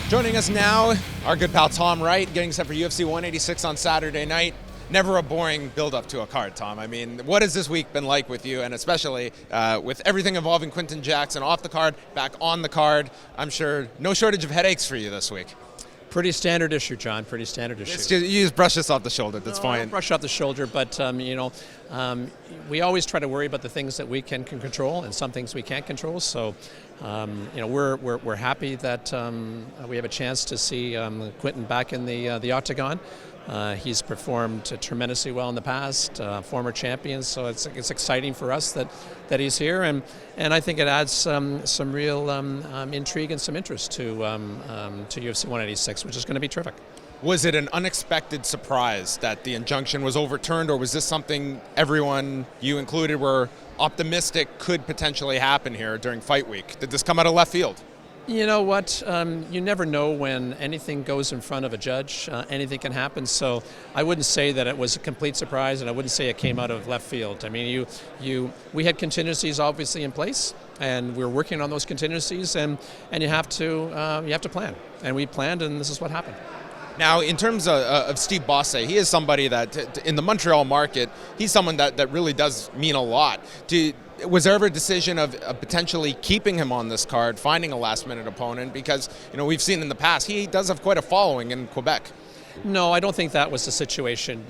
Joining us now, our good pal Tom Wright, getting set for UFC 186 on Saturday night. Never a boring build-up to a card, Tom. I mean, what has this week been like with you, and especially with everything involving Quinton Jackson off the card, back on the card? I'm sure no shortage of headaches for you this week. Pretty standard issue, John. Pretty standard issue. You just brush this off the shoulder. That's fine. I don't brush off the shoulder, but we always try to worry about the things that we can control, and some things we can't control. So, we're happy that we have a chance to see Quinton back in the octagon. He's performed tremendously well in the past, former champion, so it's exciting for us that he's here, and I think it adds some real intrigue and some interest to UFC 186, which is going to be terrific. Was it an unexpected surprise that the injunction was overturned, or was this something everyone, you included, were optimistic could potentially happen here during fight week? Did this come out of left field? You know what? You never know when anything goes in front of a judge. Anything can happen. So I wouldn't say that it was a complete surprise, and I wouldn't say it came out of left field. I mean, we had contingencies obviously in place, and we're working on those contingencies, and you have to plan. And we planned, and this is what happened. Now, in terms of Steve Bosse, he is somebody that, in the Montreal market, he's someone that really does mean a lot. Was there ever a decision of potentially keeping him on this card, finding a last-minute opponent? Because, we've seen in the past, he does have quite a following in Quebec. No, I don't think that was the situation.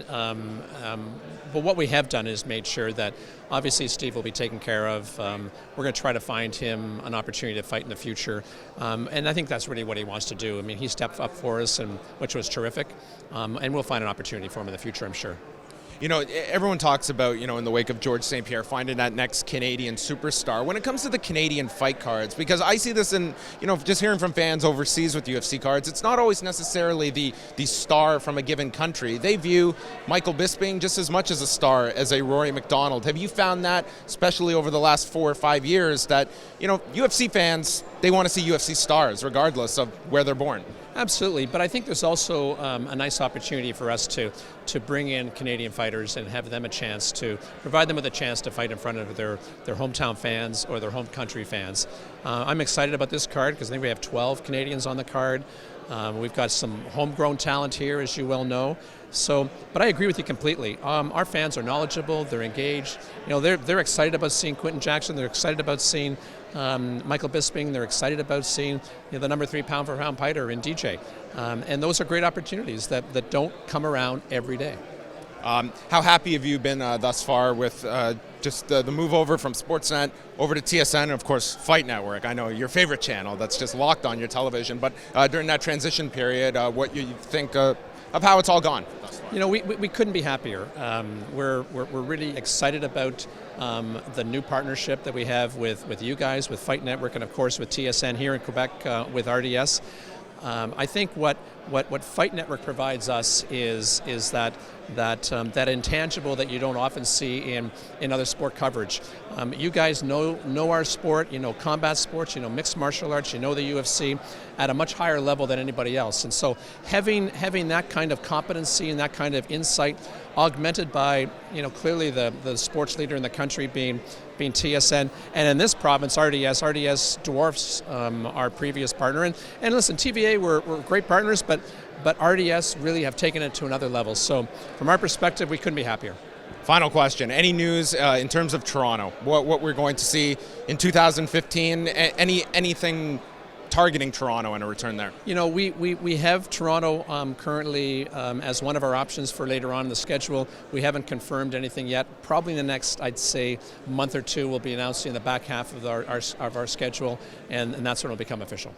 But what we have done is made sure that obviously Steve will be taken care of. We're going to try to find him an opportunity to fight in the future. And I think that's really what he wants to do. I mean, he stepped up for us, which was terrific. And we'll find an opportunity for him in the future, I'm sure. Everyone talks about, in the wake of George St. Pierre, finding that next Canadian superstar. When it comes to the Canadian fight cards, because I see this in, just hearing from fans overseas with UFC cards, it's not always necessarily the star from a given country. They view Michael Bisping just as much as a star as a Rory MacDonald. Have you found that, especially over the last 4 or 5 years, that, UFC fans, they want to see UFC stars regardless of where they're born? Absolutely, but I think there's also a nice opportunity for us to bring in Canadian fighters and have them a chance to provide them with a chance to fight in front of their hometown fans or their home country fans. I'm excited about this card because I think we have 12 Canadians on the card. We've got some homegrown talent here, as you well know. So, but I agree with you completely. Our fans are knowledgeable, they're engaged. They're excited about seeing Quinton Jackson. They're excited about seeing Michael Bisping. They're excited about seeing the number 3 pound-for-pound fighter in DJ. And those are great opportunities that don't come around every day. How happy have you been thus far with just the move over from Sportsnet over to TSN and, of course, Fight Network? I know your favorite channel that's just locked on your television, but during that transition period, what you think of how it's all gone? We couldn't be happier. We're really excited about the new partnership that we have with you guys, with Fight Network, and of course with TSN here in Quebec with RDS. I think what Fight Network provides us is that intangible that you don't often see in other sport coverage. You guys know our sport, combat sports, mixed martial arts, the UFC at a much higher level than anybody else. And so having that kind of competency and that kind of insight augmented by, clearly the sports leader in the country being TSN, and in this province, RDS dwarfs our previous partner. And listen, TVA, we're great partners, but RDS really have taken it to another level. So from our perspective, we couldn't be happier. Final question. Any news in terms of Toronto? What we're going to see in 2015? Anything targeting Toronto and a return there? We have Toronto currently as one of our options for later on in the schedule. We haven't confirmed anything yet. Probably in the next, I'd say, month or two, we'll be announcing the back half of our schedule, and that's when it'll become official.